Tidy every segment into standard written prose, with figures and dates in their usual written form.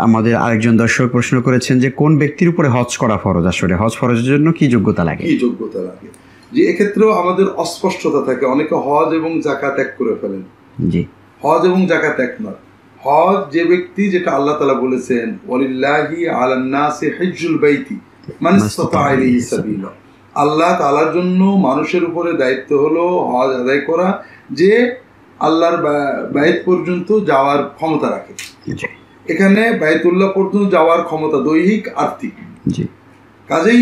আমাদের আরেকজন দর্শক প্রশ্ন করেছেন যে কোন ব্যক্তির উপরে হজ করা ফরজ, আসলে হজ ফরজের জন্য কি যোগ্যতা লাগে? যে এক্ষেত্রেও আমাদের অস্পষ্টতা থাকে, অনেকে হজ এবং যাকাত এক করে ফেলেন। জি, হজ এবং যাকাত এক নয়। হজ যে ব্যক্তি, যেটা আল্লাহ তাআলা বলেছেন ওয়ালিল্লাহি আলান নাসি হিজ্জুল বাইতি মান ইসতাতা ইলাইহি সাবিলা, আল্লাহ তাআলার জন্য মানুষের উপরে দায়িত্ব হলো হজ আদায় করা যে আল্লাহর বাইত পর্যন্ত যাওয়ার ক্ষমতা রাখে। এখানে বাইতুল্লাহ পর্যন্ত যাওয়ার ক্ষমতা দৈহিক আর্থিক। কাজেই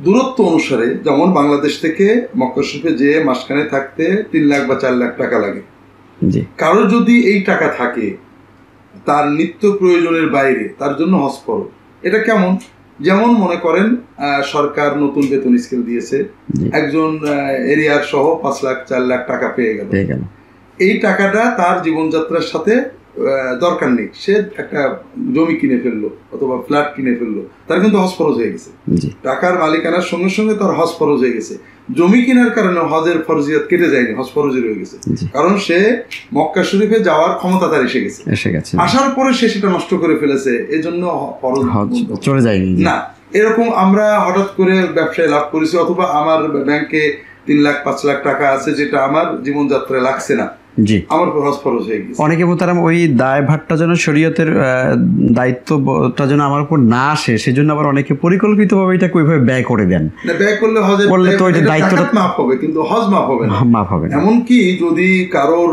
দূরত্ব অনুসারে, যেমন বাংলাদেশ থেকে মক্কা শরীফে যে মাসখানে থাকতে 3 লাখ বা 4 লাখ টাকা লাগে, কারো যদি এই টাকা থাকে তার নিত্য প্রয়োজনের বাইরে, তার জন্য হজ ফরজ। এটা কেমন? যেমন মনে করেন সরকার নতুন বেতন স্কেল দিয়েছে, একজন এরিয়ার সহ 5 লাখ 4 লাখ টাকা পেয়ে গেল। এই টাকাটা তার জীবনযাত্রার সাথে দরকার নেই, সে একটা জমি কিনে ফেললো অথবা ফ্ল্যাট কিনে ফেললো, তার কিন্তু হজ ফরজ হয়ে গেছে। টাকার মালিকানার সঙ্গে সঙ্গে তার হজ ফরজ হয়ে গেছে। জমি কেনার কারণে হজের ফরজিয়াত কেটে যায়নি, হজ ফরজই রয়ে গেছে, কারণ সে মক্কা শরীফে যাওয়ার ক্ষমতা তার এসে গেছে। আসার পরে সে সেটা নষ্ট করে ফেলেছে, এজন্য ফরজ চলে যায়নি না। এরকম আমরা হঠাৎ করে ব্যবসায় লাভ করেছি, অথবা আমার ব্যাংকে 3 লাখ 5 লাখ টাকা আছে যেটা আমার জীবনযাত্রায় লাগছে না, জি, আমার হজ ফরজ হয়ে গেছে। অনেকে মোহতারাম ওই দায়ভারটা যেন শরীয়তের দায়িত্বটা যেন আমার উপর না আসে, সেজন্য আবার অনেকে পরিকল্পিতভাবে এটাকে ওইভাবে ব্যয় করে দেন। ব্যয় করলে হজের তো ওইটা দায়িত্বটা মাফ হবে, কিন্তু হজ মাফ হবে না, মাফ হবে না। এমনকি যদি কারোর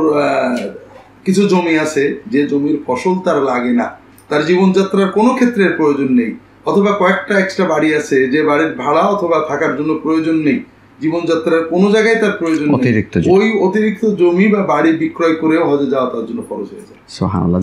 কিছু জমি আছে যে জমির ফসল তার লাগে না, তার জীবনযাত্রার কোনো ক্ষেত্রের প্রয়োজন নেই, অথবা কয়েকটা এক্সট্রা বাড়ি আছে যে বাড়ির ভাড়া অথবা থাকার জন্য প্রয়োজন নেই, জীবনযাত্রার কোনো জায়গায় তার প্রয়োজন নেই, ওই অতিরিক্ত জমি বা বাড়ি বিক্রয় করে হজে যাওয়া তার জন্য ফরজ হয়ে যায়। সুবহানাল্লাহ।